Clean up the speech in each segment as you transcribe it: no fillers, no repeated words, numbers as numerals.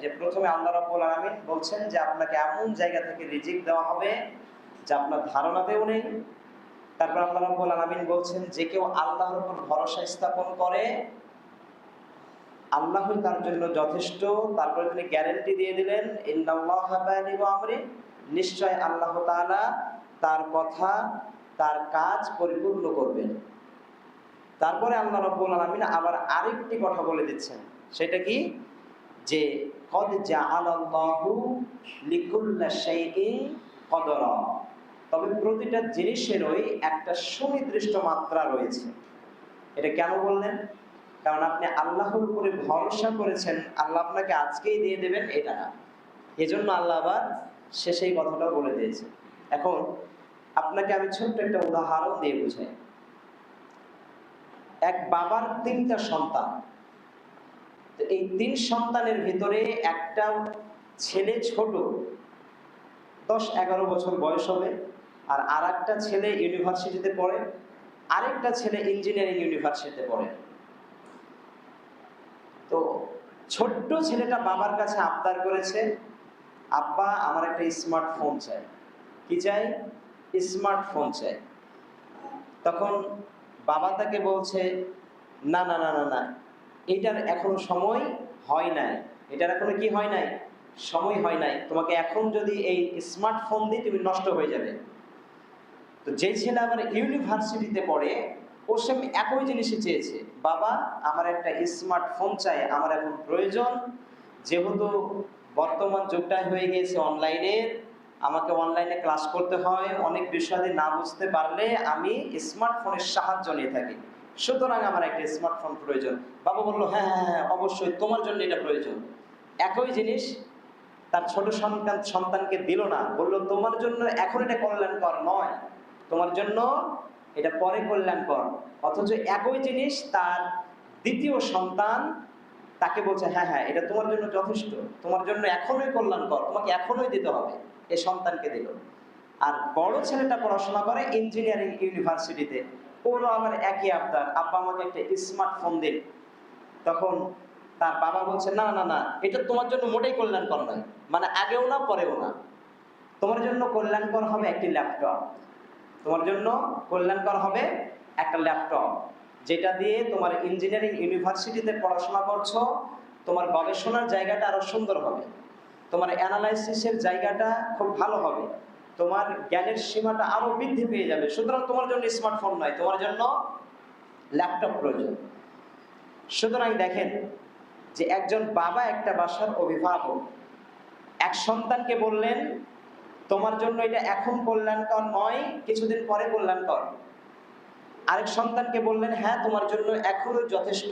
যে প্রথমে আল্লাহ রাব্বুল আলামিন বলছেন যে আপনাকে এমন জায়গা থেকে রিজিক দেওয়া হবে যা আপনার ধারণাতেও নেই। তারপর আল্লাহ রাব্বুল আলামিন বলছেন যে কেউ আল্লাহর উপর ভরসা স্থাপন করে আল্লাহই তার জন্য যথেষ্ট। তারপরে তিনি গ্যারান্টি দিয়ে দিলেন ইন্নাল্লাহা বালিগু আমরি, নিশ্চয় আল্লাহ তাআলা তার কথা তার কাজ পরিপূর্ণ করবেন। তারপরে আল্লাহ রাব্বুল আলামিন আবার আরেকটি কথা বলে দিচ্ছেন, সেটা কি? যে কদ জাআলাল্লাহু লিকুল্লি শাইইন কদরা, তবে প্রতিটা জিনিসেরই একটা সুনির্দিষ্ট মাত্রা রয়েছে। এটা কেন বললেন? কারণ আপনি আল্লাহর উপরে ভরসা করেছেন, আল্লাহ আপনাকে আজকেই দিয়ে দেবেন এটা না। এজন্য আল্লাহ আবার শেষেই কথাটা বলে দিয়েছে। এখন আপনাকে আমি ছোট্ট একটা উদাহরণ দিয়ে বুঝাই। এক বাবার 3টা সন্তান, এই 3 সন্তানের ভিতরে একটা ছেলে ছোট, 10-11 বছর বয়স হবে, আর আরেকটা ছেলে ইউনিভার্সিটিতে পড়ে, আরেকটা ছেলে ইঞ্জিনিয়ারিং ইউনিভার্সিটিতে পড়ে। তো ছোট্ট ছেলেটা বাবার কাছে আবদার করেছে, আব্বা আমার একটা স্মার্টফোন চাই। কি চাই? স্মার্টফোন চাই। তখন বাবা তাকে বলছে না না না না না, এটার এখনো সময় হয় নাই, এটার এখনো কি হয় নাই? সময় হয় নাই। তোমাকে এখন যদি এই স্মার্টফোন দিই তুমি নষ্ট হয়ে যাবে। তো যে ছেলে আবার ইউনিভার্সিটিতে পড়ে ও সেম একই জিনিসই চেয়েছে, বাবা আমার একটা স্মার্টফোন চাই, আমার এখন প্রয়োজন। যেহেতু বর্তমান যুগটাই হয়ে গিয়েছে অনলাইনের, আমাকে অনলাইনে ক্লাস করতে হয়, অনেক বিষয় না বুঝতে পারলে আমি স্মার্টফোনের সাহায্য নিয়ে থাকি, সুতরাং আমার একটা স্মার্টফোন প্রয়োজন। বাবা বললো হ্যাঁ হ্যাঁ হ্যাঁ অবশ্যই তোমার জন্য এটা প্রয়োজন। একই জিনিস তার ছোট সন্তানকে দিল না, বললো তোমার জন্য এখন এটা কল্যাণকর নয়, তোমার জন্য এটা পরে কল্যাণকর। অথচ একই জিনিস তার দ্বিতীয় সন্তান তাকে বলছে হ্যাঁ হ্যাঁ এটা তোমার জন্য যথেষ্ট, তোমার জন্য এখনই কল্যাণকর, তোমাকে এখনই দিতে হবে। এই সন্তানকে দিল। আর বড় ছেলেটা পড়াশোনা করে ইঞ্জিনিয়ারিং ইউনিভার্সিটিতে, ওরও আবার একই আবদার, আব্বা আমাকে একটা স্মার্টফোন দিন। তখন তার বাবা বলছে না না না, এটা তোমার জন্য মোটেই কল্যাণকর নয়, মানে আগেও না পরেও না। তোমার জন্য কল্যাণকর হবে একটি ল্যাপটপ, তোমার জন্য কল্যাণকর হবে একটা ল্যাপটপ, যেটা দিয়ে তোমার ইঞ্জিনিয়ারিং ইউনিভার্সিটিতে পড়াশোনা করছো, তোমার গবেষণার জায়গাটা আরো সুন্দর হবে, তোমার অ্যানালাইসিসের জায়গাটা খুব ভালো হবে, তোমার জ্ঞানের সীমাটা আরো বৃদ্ধি পেয়ে যাবে। সুতরাং তোমার জন্য স্মার্টফোন নয়, তোমার জন্য ল্যাপটপ প্রয়োজন। সুতরাং দেখেন যে একজন বাবা একটা বাসার অভিভাবক এক সন্তানকে বললেন তোমার জন্য এটা এখন কল্যাণকর নয়, কিছুদিন পরে কল্যাণকর। আরেক সন্তানকে বললেন হ্যাঁ তোমার জন্য এখনো যথেষ্ট।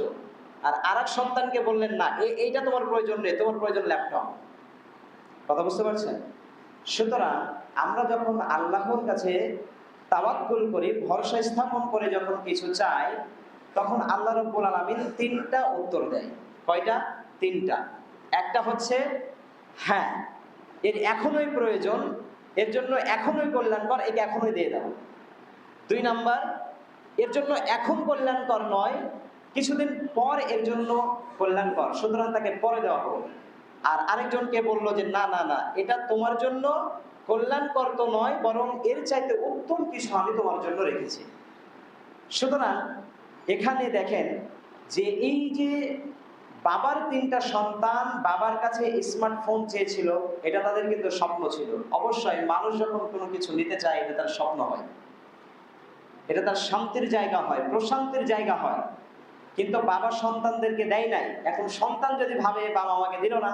আর আরেক সন্তানকে বললেন না, এইটা তোমার প্রয়োজন নেই, তোমার প্রয়োজন ল্যাপটপ। কথা বুঝতে পারছেন? সুতরাং আমরা যখন আল্লাহর কাছে তাওয়াক্কুল করি, ভরসা স্থাপন করে যখন কিছু চাই, তখন আল্লাহ রাব্বুল আলামিন 3টা উত্তর দেয়। কয়টা? 3টা। একটা হচ্ছে হ্যাঁ এর এখনোই প্রয়োজন, এর জন্য এখনোই কল্যাণকর, একে এখনোই দিয়ে দাও। 2 নাম্বার, এর জন্য এখন কল্যাণকর নয়, কিছুদিন পর এর জন্য কল্যাণকর, সুতরাং তাকে পরে দেওয়া হোক। আর আরেকজনকে বললো যে না না না, এটা তোমার জন্য কল্যাণকর তো নয়, বরং এর চাইতে উত্তম কিছু আমি তোমার জন্য রেখেছি। সুতরাং এখানে দেখেন যে এই যে বাবার 3টা সন্তান বাবার কাছে স্মার্টফোন চেয়েছিল, এটা তাদের কিন্তু স্বপ্ন ছিল। অবশ্যই মানুষ যখন কোনো কিছু নিতে চায় এটা তার স্বপ্ন হয়, এটা তার শান্তির জায়গা হয়, প্রশান্তির জায়গা হয়। কিন্তু বাবা সন্তানদেরকে দেয় নাই। এখন সন্তান যদি ভাবে বাবা আমাকে দিল না,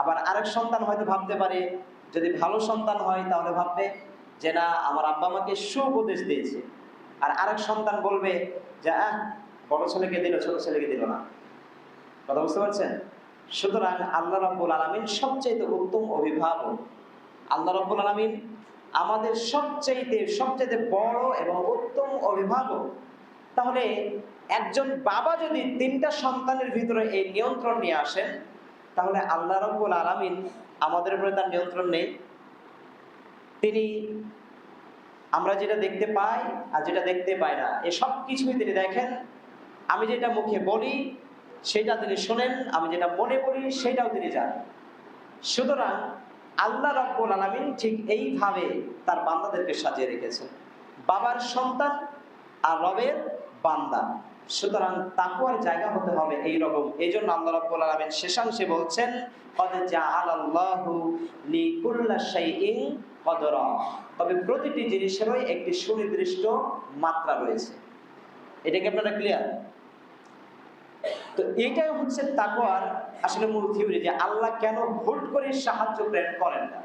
আবার আরেক সন্তান হয়তো ভাবতে পারে, যদি ভালো সন্তান হয় তাহলে ভাববে যে না আমার আব্বা আমাকে সুউপদেশ দিয়েছে। আর আরেক সন্তান বলবে যে বড় ছেলেকে দিল, ছোট ছেলেকে দিল না। কথা বুঝতে পারছেন? সুতরাং আল্লাহ রাব্বুল আলামিন সবচেয়ে উত্তম অভিভাবক। আল্লাহ রাব্বুল আলামিন আমাদের সবচেয়ে বড় এবং উত্তম অভিভাবক। তাহলে একজন বাবা যদি 3টা সন্তানের ভিতরে এই নিয়ন্ত্রণ নিয়ে আসেন, তাহলে আল্লাহ রাব্বুল আলামিন আমাদের উপরে তার নিয়ন্ত্রণ নেই? তিনি আমরা যেটা দেখতে পাই আর যেটা দেখতে পাই না, এই সব কিছুই তিনি দেখেন। আমি যেটা মুখে বলি সেটা তিনি শোনেন, আমি যেটা মনে করি সেটাও তিনি জানেন। সুতরাং আল্লাহ রাব্বুল আলামিন ঠিক এইভাবে তার বান্দাদেরকে সাজিয়ে রেখেছেন, বাবার সন্তান আর রবের বান্দা। সুতরাং তাকওয়ার জায়গা হতে হবে এইরকম। এই জন্য আল্লাহ রাব্বুল আলামিন শেষাংশে বলছেন, কদ জাআলাল্লাহু লিকুল্লি শাইইন কদরা, তবে প্রতিটি জিনিসেরই একটি সুনির্দিষ্ট মাত্রা রয়েছে। এটা কি আপনারা ক্লিয়ার? তো এইটাই হচ্ছে তাকওয়ার আসলে মূল থিওরি, যে আল্লাহ কেন হুট করে সাহায্য প্রেরণ করেন না।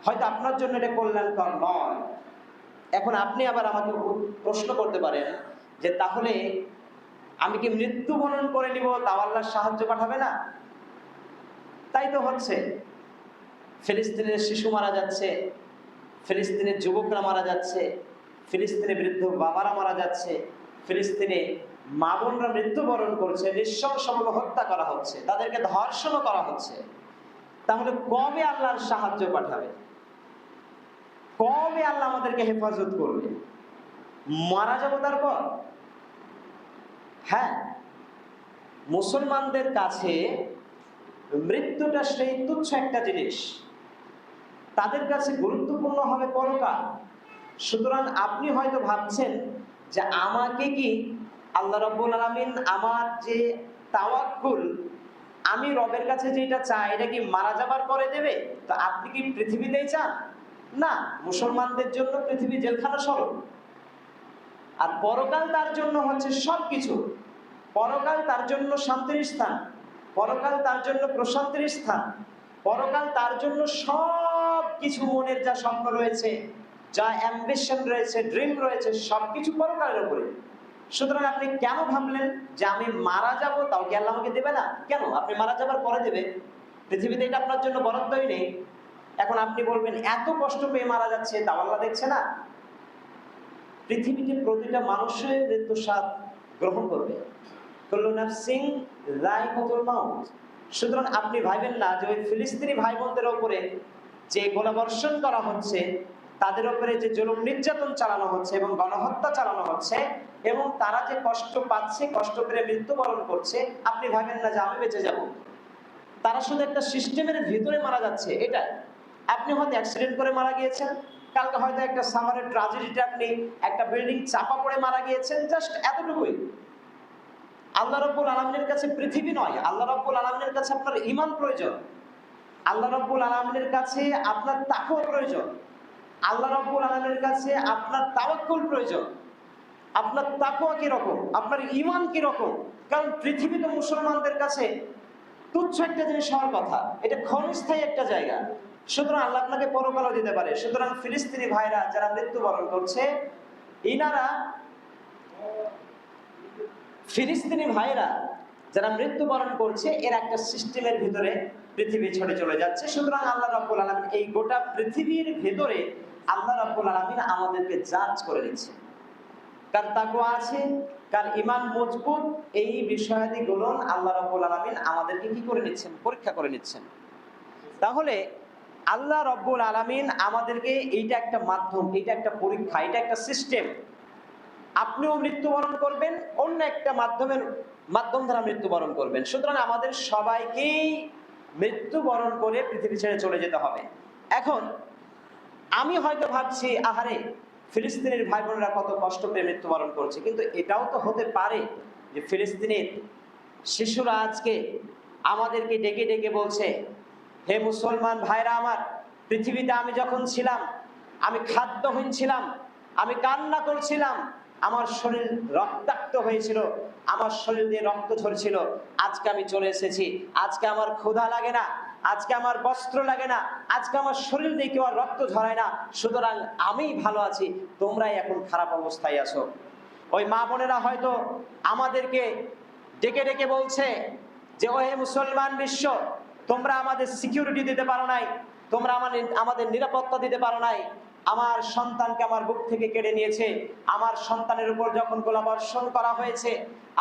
হয়তো আপনার জন্য এটা কল্যাণকর নয়। এখন আপনি আবার আমাকে প্রশ্ন করতে পারেন যে তাহলে আমি কি মৃত্যুবরণ করে নিব, তাও আল্লাহ সাহায্য পাঠাবে না? তাই তো হচ্ছে। ফিলিস্তিনের শিশু মারা যাচ্ছে, ফিলিস্তিনের যুবকরা মারা যাচ্ছে, ফিলিস্তিনে বৃদ্ধ বাবারা মারা যাচ্ছে, ফিলিস্তিনে মা বোনরা মৃত্যুবরণ করছে, নৃশংসভাবে হত্যা করা হচ্ছে, তাদেরকে ধর্ষণও করা হচ্ছে। তাহলে কবে আল্লাহর সাহায্য পাঠাবে? কবে আল্লাহ আমাদেরকে হেফাজত করবে? মারা যাবো তারপর? হ্যাঁ, মুসলমানদের কাছে মৃত্যুটা সেই তুচ্ছ একটা জিনিস, তাদের কাছে গুরুত্বপূর্ণ হবে পরকাল। সুতরাং আপনি হয়তো ভাবছেন যে আমাকে কি আল্লাহ রাব্বুল আলামিন আমার যে তাওয়াক্কুল, আমি রবের কাছে যেটা চাই এটা কি মারা যাবার পরে দেবে? তো আপনি কি পৃথিবীতেই চান? না, মুসলমানদের জন্য পৃথিবী জেলখানা স্বরূপ, আর পরকাল তার জন্য হচ্ছে সবকিছু। পরকাল তার জন্য শান্তির স্থান, পরকাল তার জন্য প্রশান্তির স্থান, পরকাল তার জন্য সব কিছু, মনের যা স্বপ্ন রয়েছে, যা অ্যাম্বিশন রয়েছে, ড্রিম রয়েছে, সবকিছু পরকালের উপরে। সুতরাং আপনি কেন ভাবলেন যে আমি মারা যাব তাও কি আল্লাহ আমাকে দেবে না? কেন? আপনি মারা যাবার পরে দেবে, পৃথিবীতে এটা আপনার জন্য বরাদ্দই নেই। এখন আপনি বলবেন এত কষ্ট পেয়ে মারা যাচ্ছে তাও আল্লাহ দেখছে না? পৃথিবীতে প্রতিটা মানুষের মৃত্যু স্বাদ গ্রহণ করবে। কুল্লু নাফসিন যায়কাতুল মাউত। সুতরাং আপনি ভাবেন না যে ওই ফিলিস্তিনি ভাই বোনদের উপরে যে গোলাবর্ষণ করা হচ্ছে, তাদের উপরে যে জুলুম নির্যাতন চালানো হচ্ছে এবং গণহত্যা চালানো হচ্ছে, এবং তারা যে কষ্ট পাচ্ছে, কষ্ট পেয়ে মৃত্যুবরণ করছে, আপনি ভাবেন না যে আমি বেঁচে যাব। তারা শুধু একটা সিস্টেমের ভিতরে মারা যাচ্ছে। এটা আপনি হয়তো অ্যাক্সিডেন্ট করে মারা গিয়েছেন, কালকে হয়তো একটা সামারের ট্র্যাজেডিতে আপনি একটা বিল্ডিং চাপা পড়ে মারা গিয়েছেন, জাস্ট এতটুকুই। আল্লাহ রাব্বুল আলামিনের কাছে পৃথিবী নয়, আল্লাহ রাব্বুল আলামিনের কাছে আপনার ঈমান প্রয়োজন, আল্লাহ রাব্বুল আলামিনের কাছে আপনার তাকওয়া প্রয়োজন, আল্লাহ রাব্বুল আলামিনের কাছে আপনার তাওয়াক্কুল প্রয়োজন। আপনার তাকওয়া কি রকম, আপনার ঈমান কি রকম? কারণ পৃথিবী তো মুসলমানদের কাছে তুচ্ছ একটা জিনিস হওয়ার কথা, এটা ক্ষণস্থায়ী একটা জায়গা। সুতরাং আল্লাহ আপনাকে পরকালও দিতে পারে। সুতরাং ফিলিস্তিনি ভাইরা যারা মৃত্যুবরণ করছে, ইনারা ফিলিস্তিনি ভাইরা যারা মৃত্যুবরণ করছে, এর একটা সিস্টেমের ভিতরে পৃথিবী ছড়ে চলে যাচ্ছে। সুতরাং আল্লাহ রাব্বুল আলামিন এই গোটা পৃথিবীর ভিতরে আল্লাহ রাব্বুল আলামিন আমাদেরকে জাজ করে নিচ্ছে, কার তাকওয়া আছে, কার ঈমান মজবুত, এই বিষয়াদিগুলো আল্লাহ রাব্বুল আলামিন আমাদেরকে কি করে নিচ্ছেন? পরীক্ষা করে নিচ্ছেন। তাহলে আল্লাহ রাব্বুল আলামিন আমাদেরকে, এইটা একটা মাধ্যম, এইটা একটা পরীক্ষা, এটা একটা সিস্টেম। আপনিও মৃত্যুবরণ করবেন, অন্য একটা মাধ্যম দ্বারা মৃত্যুবরণ করবেন। সুতরাং আমাদের সবাইকেই মৃত্যুবরণ করে পৃথিবী ছেড়ে চলে যেতে হবে। এখন আমি হয়তো ভাবছি, আহারে ফিলিস্তিনের ভাই বোনেরা কত কষ্ট পেয়ে মৃত্যুবরণ করছে, কিন্তু এটাও তো হতে পারে যে ফিলিস্তিনের শিশুরা আজকে আমাদেরকে ডেকে ডেকে বলছে, হে মুসলমান ভাইরা আমার, পৃথিবীতে আমি যখন ছিলাম আমি খাদ্যহীন ছিলাম, আমি কান্না করছিলাম, আমার শরীর রক্তাক্ত হয়েছিল, আমার শরীর দিয়ে রক্ত ঝরছিল, আজকে আমি চলে এসেছি, আজকে আমার ক্ষুধা লাগে না, আজকে আমার বস্ত্র লাগে না, আজকে আমার শরীর দিয়ে কেউ আর রক্ত ঝরায় না, সুতরাং আমি ভালো আছি, তোমরাই এখন খারাপ অবস্থায় আছো। ওই মা বোনেরা হয়তো আমাদেরকে ডেকে ডেকে বলছে যে, ও হে মুসলমান বিশ্ব, তোমরা আমাদের সিকিউরিটি দিতে পারো নাই, তোমরা আমাদের নিরাপত্তা দিতে পারো নাই, আমার সন্তানকে আমার বুক থেকে কেড়ে নিয়েছে, আমার সন্তানের উপর যখন গোলাবর্ষণ করা হয়েছে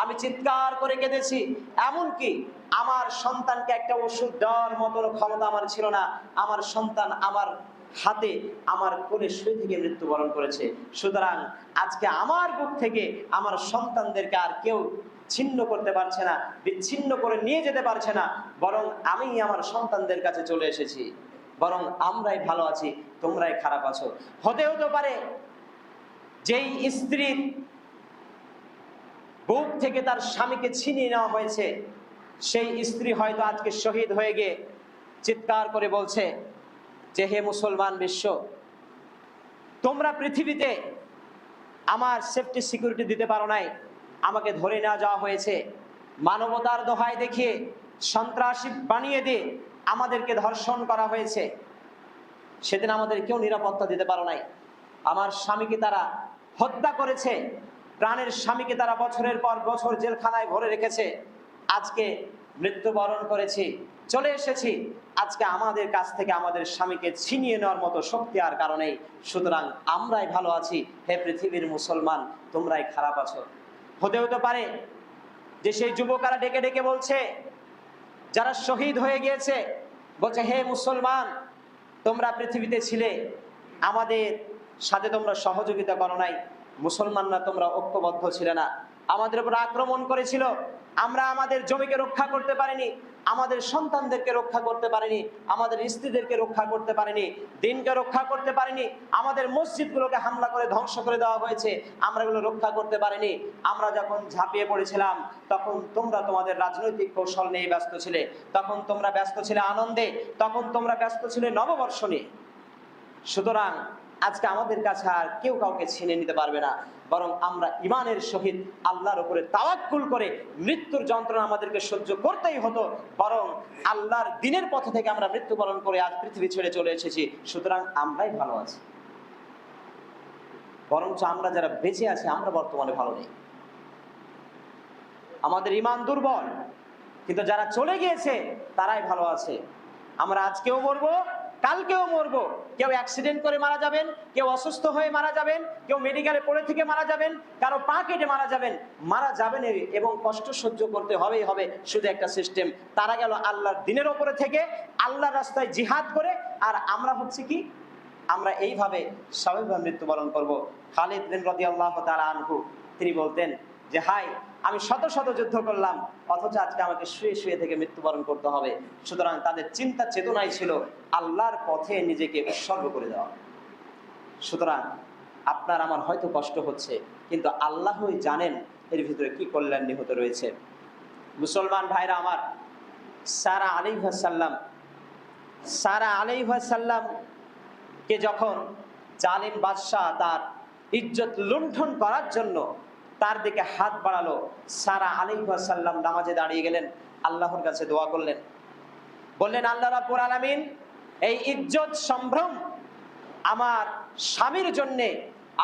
আমি চিৎকার করে কেঁদেছি, এমনকি আমার সন্তানকে একটা ওষুধ দেওয়ার মতো ক্ষমতা আমার ছিল না, আমার সন্তান আমার হাতে আমার কোলে শুয়ে থেকে মৃত্যুবরণ করেছে। সুতরাং আজকে আমার বুক থেকে আমার সন্তানদেরকে আর কেউ ছিন্ন করতে পারছে না, বিচ্ছিন্ন করে নিয়ে যেতে পারছে না, বরং আমি আমার সন্তানদের কাছে চলে এসেছি, বরং আমরাই ভালো আছি, তোমরাই খারাপ আছো। হতেও তো পারে যেই স্ত্রীর বুক থেকে তার স্বামীকে ছিনিয়ে নেওয়া হয়েছে, সেই স্ত্রী হয়তো আজকে শহীদ হয়ে গিয়ে চিৎকার করে বলছে যে হে মুসলমান বিশ্ব, তোমরা পৃথিবীতে আমার সেফটি সিকিউরিটি দিতে পারো নাই, আমাকে ধরে নেওয়া যাওয়া হয়েছে, মানবতার দোহাই দেখিয়ে সন্ত্রাসী বানিয়ে দিয়ে আমাদেরকে ধর্ষণ করা হয়েছে, সেদিন আমাদের কেউ নিরাপত্তা দিতে পারো নাই, আমার স্বামীকে তারা হত্যা করেছে, প্রাণের স্বামীকে তারা বছরের পর বছর জেলখানায় ভরে রেখেছে, আজকে মৃত্যুবরণ করেছি, চলে এসেছি, আজকে আমাদের কাছ থেকে আমাদের স্বামীকে ছিনিয়ে নেওয়ার মতো শক্তি আর কারণেই, সুতরাং আমরাই ভালো আছি, হে পৃথিবীর মুসলমান তোমরাই খারাপ আছো। হতেও তো পারে যে সেই যুবকেরা ডেকে ডেকে বলছে, যারা শহীদ হয়ে গিয়েছে, বলছে হে মুসলমান, তোমরা পৃথিবীতে ছিলে, আমাদের সাথে তোমরা সহযোগিতা করো নাই, মুসলমানরা তোমরা ঐক্যবদ্ধ ছিলে না, আমাদের উপর আক্রমণ করেছিল, আমরা আমাদের জমিকে রক্ষা করতে পারিনি, আমাদের সন্তানদেরকে রক্ষা করতে পারিনি, আমাদের স্ত্রীদেরকে রক্ষা করতে পারিনি, দিনকে রক্ষা করতে পারিনি, আমাদের মসজিদগুলোকে হামলা করে ধ্বংস করে দেওয়া হয়েছে, আমরা এগুলো রক্ষা করতে পারিনি, আমরা যখন ঝাঁপিয়ে পড়েছিলাম তখন তোমরা তোমাদের রাজনৈতিক কৌশল নিয়ে ব্যস্ত ছিলে, তখন তোমরা ব্যস্ত ছিলে আনন্দে, তখন তোমরা ব্যস্ত ছিলে নববর্ষ নিয়ে, সুতরাং আজকে আমাদের কাছে আর কেউ কাউকে ছিনে নিতে পারবে না, বরং আমরা ইমানের সহিত আল্লাহর উপরে তাওয়াক্কুল করে মৃত্যুর যন্ত্রণা আমাদেরকে সহ্য করতেই হতো, বরং আল্লাহর দিনের পথ থেকে আমরা মৃত্যুবরণ করে আজ পৃথিবী ছেড়ে চলে এসেছি, সুতরাং আমরাই ভালো আছি। বরঞ্চ আমরা যারা বেঁচে আছি আমরা বর্তমানে ভালো নেই, আমাদের ঈমান দুর্বল, কিন্তু যারা চলে গিয়েছে তারাই ভালো আছে। আমরা আজকেও মরবো, কালকেও মরবো, কেউ অ্যাক্সিডেন্ট করে মারা যাবেন, কেউ অসুস্থ হয়ে মারা যাবেন, কেউ মেডিকেলে পড়ে থেকে মারা যাবেন, কারো পা কেটে মারা যাবেন এবং কষ্ট সহ্য করতে হবেই হবে। শুধু একটা সিস্টেম, তারা গেল আল্লাহর দিনের ওপরে থেকে, আল্লাহর রাস্তায় জিহাদ করে, আর আমরা হচ্ছে কি, আমরা এইভাবে স্বাভাবিকভাবে মৃত্যুবরণ করব। খালিদ বিন রাদিয়াল্লাহু তাআলা আনহু তিনি বলতেন যে হাই, আমি শত শত যুদ্ধ করলাম, অথচ আজকে আমাকে শুয়ে শুয়ে থেকে মৃত্যুবরণ করতে হবে। সুতরাং তাদের চিন্তা চেতনাই ছিল আল্লাহর পথে নিজেকে উৎসর্গ করে দেওয়া। সুতরাং আপনার আমার হয়তো কষ্ট হচ্ছে, কিন্তু আল্লাহই জানেন এর ভিতরে কি কল্যাণ নিহিত রয়েছে। মুসলমান ভাইরা আমার, সারা আলাইহিস সালাম কে যখন জালিম বাদশাহ তার ইজ্জত লুণ্ঠন করার জন্য তার দিকে হাত বাড়ালো, সারা আলাইহিস সালাম নামাজে দাঁড়িয়ে গেলেন, আল্লাহর কাছে দোয়া করলেন, বললেন আল্লাহ রাব্বুল আলামিন, এই ইজ্জত সম্ভ্রম আমার স্বামীর জন্যে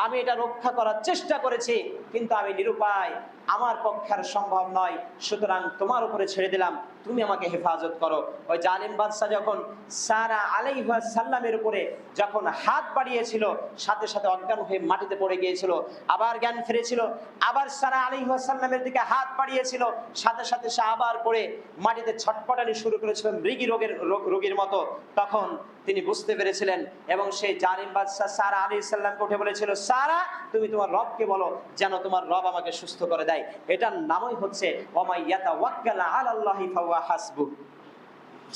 আমি এটা রক্ষা করার চেষ্টা করেছি, কিন্তু আমি নিরুপায়, আমার পক্ষে আর সম্ভব নয়, সুতরাং তোমার উপরে ছেড়ে দিলাম, তুমি আমাকে হেফাজত করো। ওই জালিম বাদশা যখন সারা আলাইহিস সালামের উপরে যখন হাত বাড়িয়েছিল, সাথে সাথে অজ্ঞান হয়ে মাটিতে পড়ে গিয়েছিল, আবার জ্ঞান ফিরেছিল, আবার সারা আলাইহিস সালামের দিকে হাত বাড়িয়েছিল, সাথে সাথে সে আবার পড়ে মাটিতে ছটফটানি শুরু করেছিল মৃগী রোগীর মতো। তখন তিনি বুঝতে পেরেছিলেন এবং সেই জালিম বাদশা সারা আলাইহিস সালামকে উঠে বলেছিল, সারা তুমি তোমার রবকে বলো যেন তোমার রব আমাকে সুস্থ করে দেয়। এটার নামই হচ্ছে ওয়া ইয়াতাওয়াক্কাল আলাল্লাহি ফাহুয়া হাসবুহ।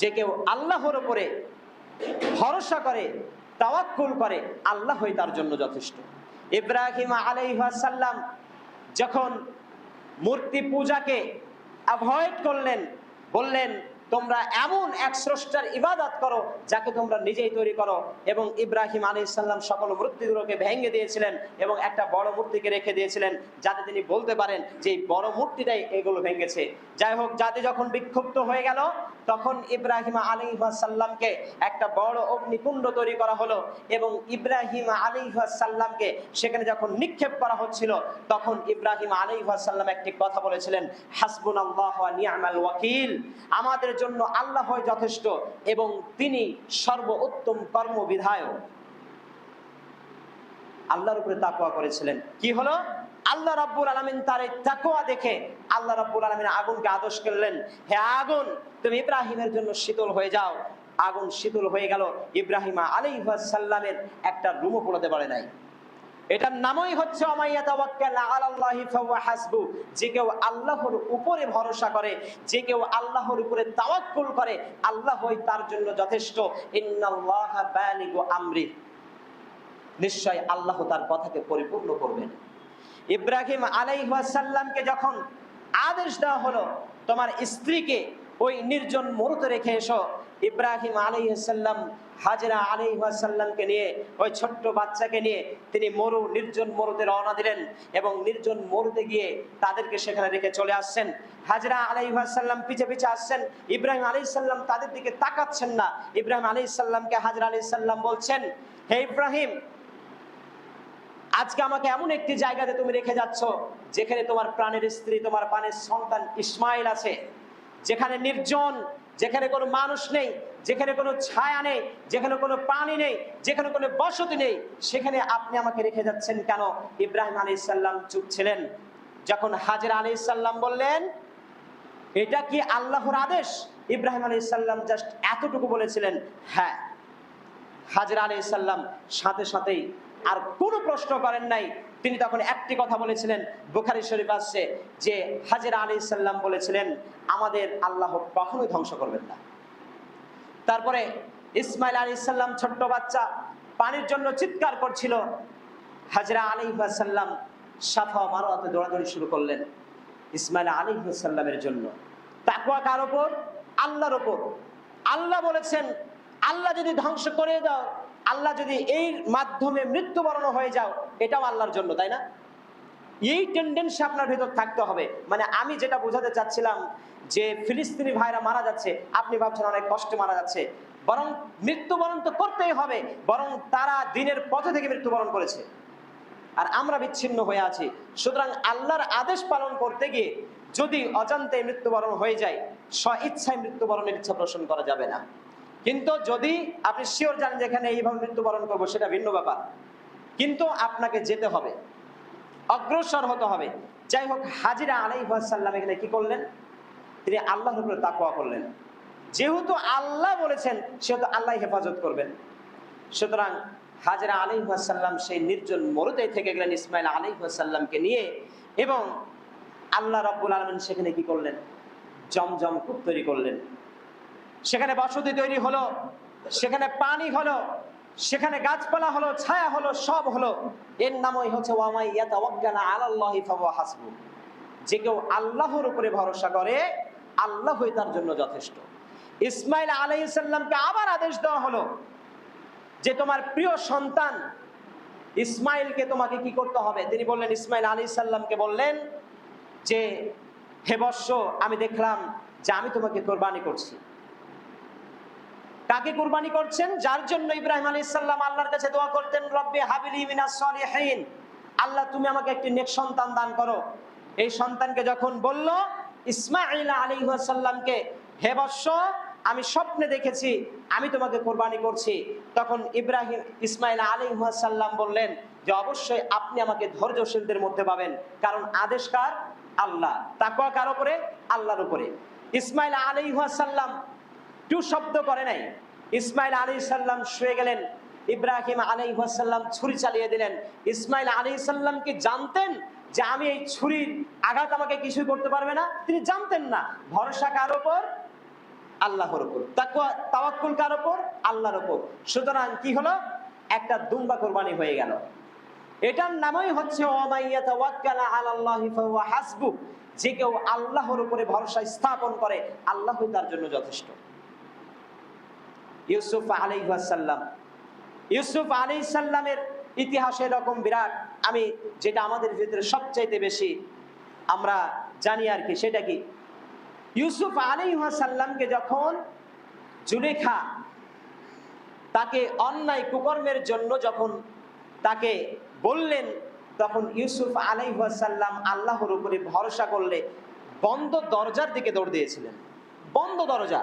যে কেউ আল্লাহর উপরে ভরসা করে, তাওয়াক্কুল করে, আল্লাহই তার জন্য যথেষ্ট। ইব্রাহিম আলাইহিস সালাম যখন মূর্তি পূজাকে অ্যাভয়েড করলেন, বললেন তোমরা এমন এক স্রষ্টার ইবাদত করো যাকে তোমরা নিজেই তৈরি করো, এবং ইব্রাহিম আলাইহিস সালাম সকল মূর্তিগুলোকে ভেঙে দিয়েছিলেন এবং একটা বড় মূর্তিকে রেখে দিয়েছিলেন, যাতে তিনি বলতে পারেন যে এই বড় মূর্তিটাই এগুলো ভেঙেছে। যাই হোক, জাতি যখন বিক্ষুব্ধ হয়ে গেল, তখন ইব্রাহিম আলাইহিস সালামকে একটা বড় অগ্নিকুণ্ড তৈরি করা হলো, এবং ইব্রাহিম আলাইহিস সালামকে সেখানে যখন নিক্ষেপ করা হচ্ছিল, তখন ইব্রাহিম আলাইহিস সালাম একটি কথা বলেছিলেন, হাসবুনাল্লাহু ওয়া নি'মাল ওয়াকিল, আমাদের জন্য আল্লাহই যথেষ্ট এবং তিনি সর্বোত্তম কর্মবিধায়ক। আল্লাহর উপরে তাকওয়া করেছিলেন। কি হলো? আল্লাহ রাব্বুল আলামিন তার এই তাকওয়া দেখে আল্লাহ রাব্বুল আলামিন আগুনকে আদেশ করলেন, হে আগুন তুমি ইব্রাহিমের জন্য শীতল হয়ে যাও। আগুন শীতল হয়ে গেল, ইব্রাহিম আলাইহিস সালামের একটা রুমও পোড়াতে পারে নাই। এটার নামই হচ্ছে ওমাইয়া তাওয়াক্কাল আলাল্লাহি ফাহুয়া হাসবু। যে কেউ আল্লাহর উপরে ভরসা করে, যে কেউ আল্লাহর উপরে তাওয়াক্কুল করে, আল্লাহই তার জন্য যথেষ্ট। ইন্নাল্লাহা বালিগু আমরি, নিশ্চয় আল্লাহ তার কথাকে পরিপূর্ণ করবেন। ইব্রাহিম আলাইহিস সালামকে যখন আদেশ দেওয়া হলো তোমার স্ত্রীকে ওই নির্জন মরুতে রেখে এসো, ইব্রাহিম আলাইহিস সালাম হাজরা আলাইহিস সালামকে নিয়ে ওই ছোট্ট বাচ্চাকে নিয়ে তিনি নির্জন মরুতে রওনা দিলেন এবং নির্জন মরুতে গিয়ে তাদেরকে সেখানে রেখে চলে আসছেন। হাজরা আলাইহিস সালাম পিছে পিছে আসছেন, ইব্রাহিম আলাইহিস সালাম তাদের দিকে তাকাচ্ছেন না। ইব্রাহিম আলাইহিস সালামকে হাজরা আলাইহিস সালাম বলছেন, হে ইব্রাহিম, আজকে আমাকে এমন একটি জায়গাতে তুমি রেখে যাচ্ছ যেখানে তোমার প্রাণের স্ত্রী, তোমার প্রাণের সন্তান ইসমাইল আছে, যেখানে নির্জন, যেখানে কোনো মানুষ নেই, যেখানে কোনো ছায়া নেই, যেখানে কোনো পানি নেই, যেখানে কোনো বসতি নেই, সেখানে আপনি আমাকে রেখে যাচ্ছেন কেন? ইব্রাহিম আলাইহিস সালাম চুপ ছিলেন। যখন হাজরা আলাইহিস সালাম বললেন, এটা কি আল্লাহর আদেশ? ইব্রাহিম আলাইহিস সালাম জাস্ট এতটুকু বলেছিলেন, হ্যাঁ। হাজরা আলাইহিস সালাম সাথে সাথেই আর কোনো প্রশ্ন করেন নাই। তিনি তখন একটি কথা বলেছিলেন, বুখারী শরীফ আছে যে হাজরা আলাইহিস সালাম বলেছিলেন, আমাদের আল্লাহ কখনোই ধ্বংস করবেন না। তারপরে ইসমাইল আলাইহিস সালাম ছোট্ট বাচ্চা পানির জন্য চিৎকার করছিল। হাজরা আলাইহিস সালাম সাফা মারওয়াতে দৌড়াদৌড়ি শুরু করলেন ইসমাইল আলাইহিস সালামের জন্য। তাকওয়া কার উপর? আল্লাহর উপর। আল্লাহ বলেছেন, আল্লাহ যদি ধ্বংস করে দাও, আল্লাহ যদি এর মাধ্যমে মৃত্যুবরণ হয়ে যাও, এটাও আল্লাহর জন্য, তাই না? এই টেন্ডেন্সি আপনার ভেতর থাকতে হবে। মানে আমি যেটা বোঝাতে চাচ্ছিলাম যে ফিলিস্তিনি ভাইরা মারা যাচ্ছে, আপনি ভাবছেন অনেক কষ্টে মারা যাচ্ছে, বরং মৃত্যুবরণ তো করতেই হবে, বরং তারা দিনের পথে থেকে মৃত্যুবরণ করেছে আর আমরা বিচ্ছিন্ন হয়ে আছি। সুতরাং আল্লাহর আদেশ পালন করতে গিয়ে যদি অজান্তে মৃত্যুবরণ হয়ে যায়, স্ব ইচ্ছায় মৃত্যুবরণের ইচ্ছা পোষণ করা যাবে না। কিন্তু যদি আপনি শিওর জানেন যে এখানে এইভাবে মৃত্যুবরণ করবো, সেটা ভিন্ন ব্যাপার, কিন্তু আপনাকে যেতে হবে, অগ্রসর হতে হবে। যাই হোক, হাজরা আলাইহিস সালাম এখানে কি করলেন? তিনি আল্লাহর উপরে তাকওয়া করলেন। যেহেতু আল্লাহ বলেছেন, সেহেতু আল্লাহ হেফাজত করবেন। সুতরাং হাজরা আলাইহিস সালাম সেই নির্জন মরুতে থেকে গেলেন ইসমাইল আলাইহিস সালামকে নিয়ে, এবং আল্লাহ রাব্বুল আলামিন সেখানে কি করলেন? জমজম কূপ তৈরি করলেন। সেখানে বসতি তৈরি হলো, সেখানে পানি হলো, সেখানে গাছপালা হলো, ছায়া হলো, সব হলো। এর নামই হচ্ছে ওয়া ইয়াতাওয়াক্কাল আলাল্লাহি ফাহুয়া হাসবু। যে কেউ আল্লাহর উপরে ভরসা করে, আল্লাহই তার জন্য যথেষ্ট। ইসমাইল আলাইহিস সালামকে আবার আদেশ দেওয়া হলো যে তোমার প্রিয় সন্তান ইসমাইলকে তোমাকে কি করতে হবে? তিনি বললেন, ইসমাইল আলাইহিস সালামকে বললেন যে হে বৎস, আমি দেখলাম যে আমি তোমাকে কোরবানি করছি। কাকে কুরবানি করছেন? যার জন্য ইব্রাহিম আলাইহিস সালাম আল্লাহর কাছে দোয়া করতেন, রব্বি হাবলি মিনাস সলিহিন, আল্লাহ তুমি আমাকে একটি নেক সন্তান দান করো। এই সন্তানকে যখন বলল ইসমাঈল আলাইহিস সালামকে, হে বৎস, আমি স্বপ্নে দেখেছি আমি তোমাকে কোরবানি করছি, তখন ইসমাঈল আলাইহিস সালাম বললেন যে অবশ্যই আপনি আমাকে ধৈর্যশীলদের মধ্যে পাবেন, কারণ আদেশ কার? আল্লাহ। তাকওয়া কার উপরে? আল্লাহর উপরে। ইসমাঈল আলাইহিস সালাম টু শব্দ করে নাই। ইসমাইল আলাইহিস সালাম শুয়ে গেলেন, ইব্রাহিম আলাইহিস সালাম ছুরি চালিয়ে দিলেন। ইসমাইল আলাইহিস সালাম কি জানতেন যে আমি এই ছুরির আঘাত আমাকে কিছুই করতে পারবে না? তিনি জানতেন না। ভরসা কার উপর? আল্লাহর উপর। তাকওয়া তাওয়াক্কুল কার উপর? আল্লাহর উপর। সুতরাং কি হলো? একটা দুম্বা কোরবানি হয়ে গেল। এটার নামই হচ্ছে ওয়ামাইয়া তাওয়াক্কাল আলাল্লাহি ফাহুয়া হাসবু। যে কেউ আল্লাহর উপরে ভরসা স্থাপন করে, আল্লাহই তার জন্য যথেষ্ট। ইউসুফ আলাইহিস সালাম, ইউসুফ আলাইহিস সালামের ইতিহাস এরকম বিরাট, আমি যেটা আমাদের ভিতরে সবচাইতে বেশি আমরা জানি আর কি, সেটা কি, ইউসুফ আলাইহিস সালামকে যখন জুলেখা তাকে অন্যায় কুকর্মের জন্য যখন তাকে বললেন, তখন ইউসুফ আলাইহিস সালাম আল্লাহর উপরে ভরসা করলে বন্ধ দরজার দিকে দৌড় দিয়েছিলেন। বন্ধ দরজা,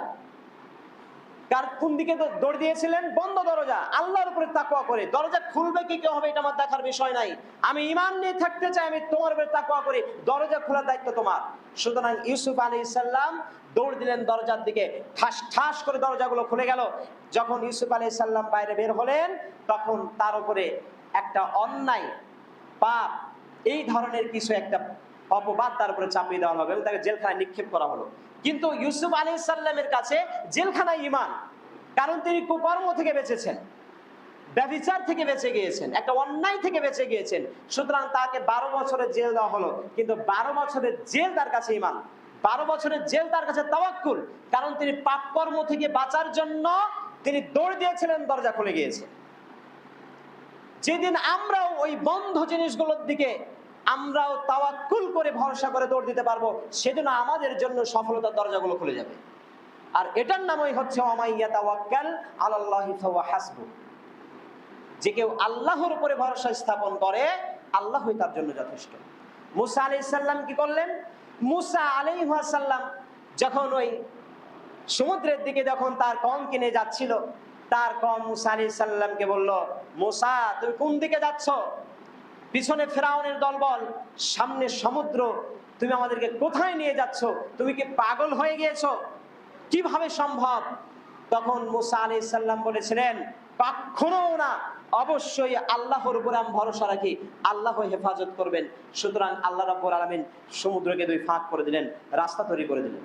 কোন দিকে দৌড় দিয়েছিলেন? বন্ধ দরজা। আল্লাহর উপরে তাকওয়া করে। দরজা খুলবে কি কেউ হবে এটা আমার দেখার বিষয় নাই, আমি ঈমান নিয়ে থাকতে চাই, আমি তোমার উপরে তাকওয়া করি, দরজা খোলার দায়িত্ব তোমার। সুতরাং ইউসুফ আলাইহিস সালাম দৌড় দিলেন দরজার দিকে, ঠাস ঠাস করে দরজাগুলো খুলে গেল। যখন ইউসুফ আলাইহিস সালাম বাইরে বের হলেন, তখন তার উপরে একটা অন্যায় পাপ, এই ধরনের কিছু একটা অপবাদ তার উপরে চাপিয়ে দেওয়া হবে এবং তাকে জেলখানায় নিক্ষেপ করা হলো। কিন্তু ইউসুফ আলাইহিস সালামের কাছে জেলখানায় ঈমান, কারণ তিনি কুকর্ম থেকে বেঁচেছেন, ব্যভিচার থেকে বেঁচে গিয়েছেন, একটা অন্যায় থেকে বেঁচে গিয়েছেন। সুতরাং তাকে 12 বছরের জেল দেওয়া হলো, কিন্তু 12 বছরের জেল তার কাছে ঈমান, 12 বছরের জেল তার কাছে তাওয়াক্কুল, কারণ তিনি পাপকর্ম থেকে বাঁচার জন্য তিনি দৌড় দিয়েছিলেন, দরজা খুলে গিয়েছে। যেদিন আমরাও ওই বন্ধ জিনিসগুলোর দিকে আমরাও তাওয়াক্কুল করে ভরসা করে দৌড় দিতে পারবো, সেদিন আমাদের জন্য সফলতার দরজাগুলো খুলে যাবে। আর এটার নামই হচ্ছে ওয়ামাইয়া তাওয়াক্কাল আলাল্লাহি ফাহুয়া হাসবু। যে কেউ আল্লাহর উপরে ভরসা স্থাপন করে, আল্লাহই তার জন্য যথেষ্ট। মুসা আলাইহিস সালাম কি করলেন? মুসা আলাইহিস সালাম যখন ওই সমুদ্রের দিকে যখন তার কওমকে নিয়ে যাচ্ছিল, তার কওম মুসা আলাইহিস সালামকে বলল, মুসা তুমি কোন দিকে যাচ্ছ? পিছনে ফিরআউনের দলবল, সামনে সমুদ্র, তুমি আমাদেরকে কোথায় নিয়ে যাচ্ছ? তুমি কি পাগল হয়ে গিয়েছো? কিভাবে সম্ভব? তখন মুসা আলাইহিস সালাম বলেছিলেন, কখনো না, অবশ্যই আল্লাহর উপর আমি ভরসা রাখি, আল্লাহ হেফাজত করবেন। সুতরাং আল্লাহ রাব্বুল আলামিন সমুদ্রকে দুই ফাঁক করে দিলেন, রাস্তা তৈরি করে দিলেন।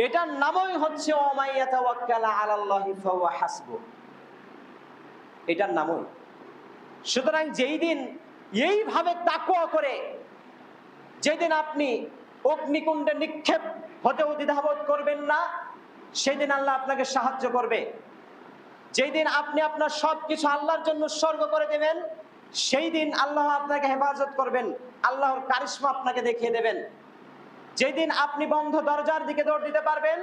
এটার নামই হচ্ছে ওয়ামাইয়া তাওয়াক্কাল আলাল্লাহি ফাহুয়া হাসবু, এটার নামই। সুতরাং যেই দিন এইভাবে তাকওয়া করে, যেদিন আপনি অগ্নিকুণ্ডে নিক্ষেপ হতেও দ্বিধাবোধ করবেন না, সেদিন আল্লাহ আপনাকে সাহায্য করবে। যেই দিন আপনি আপনার সবকিছু আল্লাহর জন্য উৎসর্গ করে দেবেন, সেই দিন আল্লাহ আপনাকে হেফাজত করবেন, আল্লাহর কারিশমা আপনাকে দেখিয়ে দেবেন। যেদিন আপনি বন্ধ দরজার দিকে দৌড় দিতে পারবেন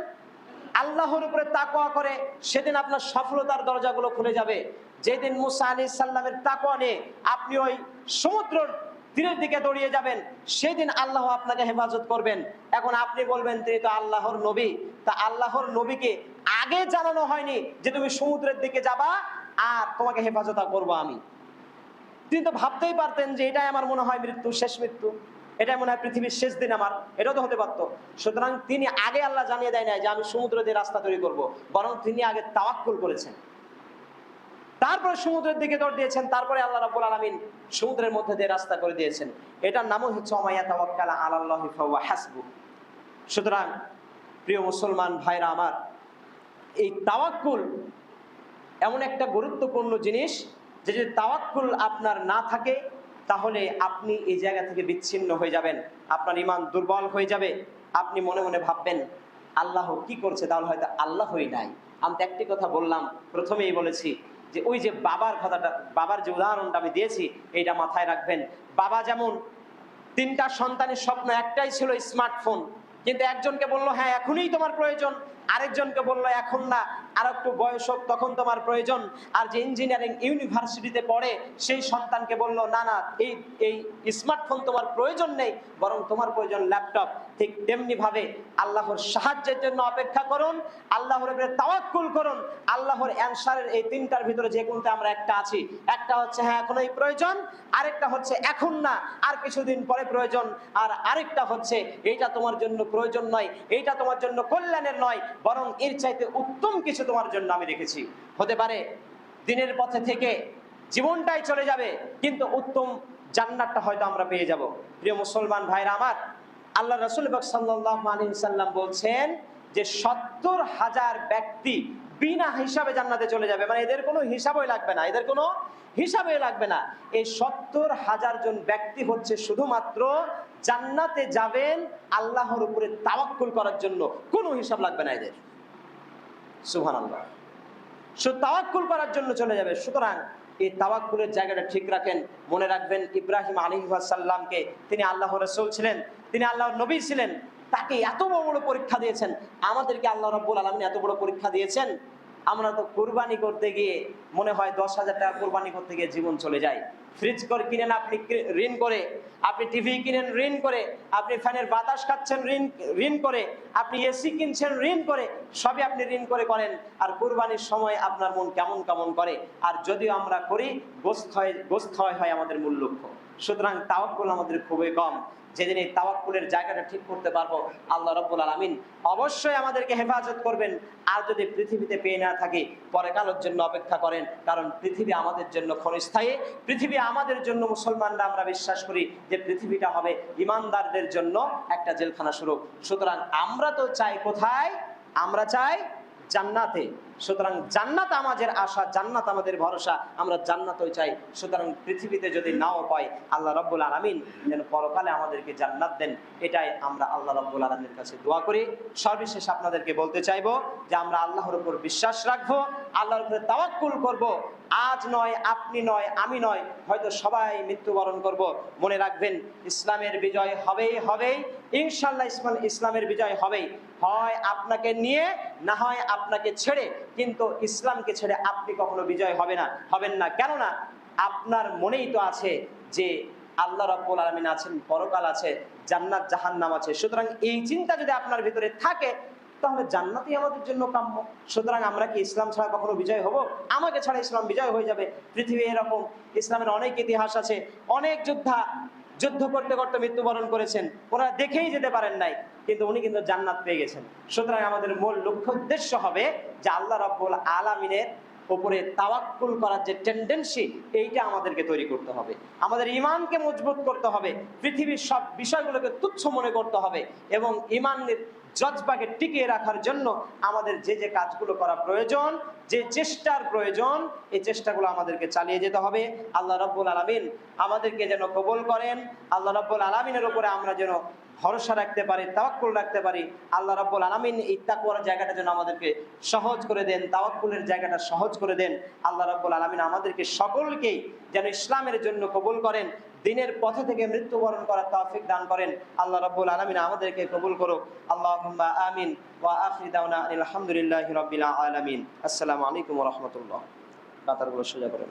আল্লাহর উপরে তাকওয়া করে, সেদিন আপনার সফলতার দরজাগুলো খুলে যাবে। যেদিন মুসা আলাইহিস সালামের তাকওয়া নিয়ে আপনি ওই সমুদ্রের তীরের দিকে দৌড়িয়ে যাবেন, সেদিন আল্লাহ আপনাকে হেফাজত করবেন। এখন আপনি বলবেন তিনি তো আল্লাহর নবী, তা আল্লাহর নবীকে আগে জানানো হয়নি যে তুমি সমুদ্রের দিকে যাবা আর তোমাকে হেফাজত করবো আমি? তিনি তো ভাবতেই পারতেন যে এটাই আমার মনে হয় মৃত্যু, শেষ মৃত্যু, এটাই মনে হয় পৃথিবীর শেষ দিন আমার, এটাও তো হতে পারতো। সুতরাং তিনি আগে আল্লাহ জানিয়ে দেয় নাই যে আমি সমুদ্র দিয়ে রাস্তা তৈরি করব, বরং তিনি আগে তাওয়াক্কুল করেছেন, তারপরে সমুদ্রের দিকে দৌড় দিয়েছেন, তারপরে আল্লাহ রাব্বুল আলামিন সমুদ্রের মধ্যে দিয়ে রাস্তা করে দিয়েছেন। এটার নামই হচ্ছে ওয়ামাইয়া তাওয়াক্কাল আলাল্লাহি ফাহুয়া হাসবু। সুতরাং প্রিয় মুসলমান ভাইরা আমার, এই তাওয়াক্কুল এমন একটা গুরুত্বপূর্ণ জিনিস যে যদি তাওয়াক্কুল আপনার না থাকে, তাহলে আপনি এই জায়গা থেকে বিচ্ছিন্ন হয়ে যাবেন, আপনার ঈমান দুর্বল হয়ে যাবে। আপনি মনে মনে ভাববেন আল্লাহ কি করছে, তাহলে হয়তো আল্লাহই নাই। আমি তো একটি কথা বললাম, প্রথমেই বলেছি যে ওই যে বাবার কথাটা, বাবার যে উদাহরণটা আমি দিয়েছি, এইটা মাথায় রাখবেন। বাবা যেমন 3টা সন্তানের স্বপ্ন একটাই ছিল স্মার্টফোন, কিন্তু একজনকে বললো হ্যাঁ এখনই তোমার প্রয়োজন, আরেকজনকে বললো এখন না, আর একটু বয়স হোক তখন তোমার প্রয়োজন। আর যে ইঞ্জিনিয়ারিং ইউনিভার্সিটিতে পড়ে সেই সন্তানকে বললো না না, এই এই স্মার্টফোন তোমার প্রয়োজন নেই, বরং তোমার প্রয়োজন ল্যাপটপ। ঠিক তেমনি ভাবে আল্লাহর সাহায্যের জন্য অপেক্ষা করুন, আল্লাহর উপরে তাওয়াক্কুল করুন। আল্লাহর অ্যানসারের এই 3টার ভিতরে যে কোনটা আমরা একটা আছি। একটা হচ্ছে হ্যাঁ এখনই প্রয়োজন, আরেকটা হচ্ছে এখন না, আর কিছুদিন পরে প্রয়োজন, আর আরেকটা হচ্ছে এইটা তোমার জন্য প্রয়োজন নয়, এইটা তোমার জন্য কল্যাণের নয়, বরং এর চাইতে উত্তম কিছু তোমার জন্য আমি রেখেছি। হতে পারে দিনের পথে থেকে জীবনটাই চলে যাবে, কিন্তু উত্তম জান্নাতটা হয়তো আমরা পেয়ে যাব। প্রিয় মুসলমান ভাইরা আমার, আল্লাহ রাসূল পাক সাল্লাল্লাহু আলাইহি ওয়াসাল্লাম বলছেন যে 70,000 ব্যক্তি বিনা হিসাবে জান্নাতে চলে যাবে, মানে এদের কোনো হিসাবই লাগবে না, এদের কোনো হিসাবই লাগবে না। এই 70,000 জন ব্যক্তি হচ্ছে শুধুমাত্র জান্নাতে যাবেন আল্লাহর উপরে তাওয়াক্কুল করার জন্য, কোনো হিসাব লাগবে না এদের। সুবহানাল্লাহ, শুধু তাওয়াক্কুল করার জন্য চলে যাবে। সুতরাং এই তাওয়াক্কুলের জায়গাটা ঠিক রাখেন। মনে রাখবেন ইব্রাহিম আলাইহিস সালামকে, তিনি আল্লাহর রাসূল ছিলেন, তিনি আল্লাহর নবী ছিলেন, তাকে এত বড় বড় পরীক্ষা দিয়েছেন। আমাদেরকে আল্লাহ রাব্বুল আলামিন এত বড় পরীক্ষা দিয়েছেন, আমরা তো কুরবানি করতে গিয়ে মনে হয় 10,000 টাকা কুরবানি করতে গিয়ে জীবন চলে যায়। ফ্রিজ করে কিনেন আপনি ঋণ করে, আপনি টিভি কিনেন ঋণ করে, আপনি ফ্যানের বাতাস খাচ্ছেন ঋণ করে, আপনি এসি কিনছেন ঋণ করে, সবই আপনি ঋণ করে করেন। আর কুরবানির সময় আপনার মন কেমন কেমন করে। আর যদিও আমরা করি, গোশত হয় আমাদের মূল লক্ষ্য। সুতরাং তাওয়াক্কুল আমাদের খুবই কম। যেদিন এই তাওয়াক্কুলের জায়গাটা ঠিক করতে পারবো, আল্লাহ রাব্বুল আলামিন অবশ্যই আমাদেরকে হেফাজত করবেন। আর যদি পৃথিবীতে পেয়ে না থাকি, পরকালের জন্য অপেক্ষা করেন, কারণ পৃথিবী আমাদের জন্য ক্ষণস্থায়ী। পৃথিবী আমাদের জন্য, মুসলমানরা আমরা বিশ্বাস করি যে পৃথিবীটা হবে ইমানদারদের জন্য একটা জেলখানা স্বরূপ। সুতরাং আমরা তো চাই কোথায়? আমরা চাই জান্নাতে। সুতরাং জান্নাত আমাদের আশা, জান্নাত আমাদের ভরসা, আমরা জান্নাতই চাই। সুতরাং পৃথিবীতে যদি নাও পাই, আল্লাহ রাব্বুল আলামিন যেন পরকালে আমাদেরকে জান্নাত দেন, এটাই আমরা আল্লাহ রাব্বুল আলামিনের কাছে দোয়া করি। সর্বশেষ আপনাদেরকে বলতে চাইবো যে আমরা আল্লাহর উপর বিশ্বাস রাখবো, আল্লাহর উপরে তাওয়াক্কুল করব। আজ নয়, আপনি নয়, আমি নয়, হয়তো সবাই মৃত্যুবরণ করব। মনে রাখবেন, ইসলামের বিজয় হবেই হবেই, ইনশাআল্লাহ ইসলামের বিজয় হবেই। হয় আপনাকে নিয়ে, না হয় আপনাকে ছেড়ে, কিন্তু ইসলামকে ছেড়ে আপনি কখনো বিজয় হবেন না। কেননা আপনার মনেই তো আছে যে আল্লাহ রাব্বুল আলামিন আছেন, পরকাল আছে, জান্নাত জাহান্নাম আছে। সুতরাং এই চিন্তা যদি আপনার ভিতরে থাকে, তাহলে জান্নাতই আমাদের জন্য কাম্য। সুতরাং আমরা কি ইসলাম ছাড়া কখনো বিজয় হব? আমাকে ছাড়া ইসলাম বিজয় হয়ে যাবে? পৃথিবী এরকম, ইসলামের অনেক ইতিহাস আছে, অনেক যুদ্ধ করতে করতে মৃত্যুবরণ করেছেন, ওনারা দেখেই যেতে পারেন নাই, কিন্তু উনি কিন্তু জান্নাত পেয়ে গেছেন। সুতরাং আমাদের মূল লক্ষ্য উদ্দেশ্য হবে যে আল্লাহ রাব্বুল আলামিনের উপরে তাওয়াক্কুল করার যে টেন্ডেন্সি, এইটা আমাদেরকে তৈরি করতে হবে। আমাদের ঈমানকে মজবুত করতে হবে, পৃথিবীর সব বিষয়গুলোকে তুচ্ছ মনে করতে হবে, এবং ঈমানের জজবাকে টিকিয়ে রাখার জন্য আমাদের যে যে কাজগুলো করা প্রয়োজন, যে চেষ্টার প্রয়োজন, এই চেষ্টাগুলো আমাদেরকে চালিয়ে যেতে হবে। আল্লাহ রাব্বুল আলামিন আমাদেরকে যেন কবুল করেন, আল্লাহ রাব্বুল আলামিনের উপরে আমরা যেন ভরসা রাখতে পারি, তাওয়াক্কুল রাখতে পারি। আল্লাহ রাব্বুল আলামিন এই তাকওয়ার জায়গাটা যেন আমাদেরকে সহজ করে দেন, তাওয়াক্কুলের জায়গাটা সহজ করে দেন। আল্লাহ রাব্বুল আলামিন আমাদেরকে সকলকেই যেন ইসলামের জন্য কবুল করেন, দিনের পথে থেকে মৃত্যুবরণ করার তৌফিক দান করেন। আল্লাহ রাব্বুল আলামিন আমাদেরকে কবুল করুক। আল্লাহুম্মা আমিন ওয়া আখিরু দাওয়ানা আলহামদুলিল্লাহি রাব্বিল আলামিন। আসসালামু আলাইকুম ওয়া রাহমাতুল্লাহ। কাতারগুলো সোজা করেন।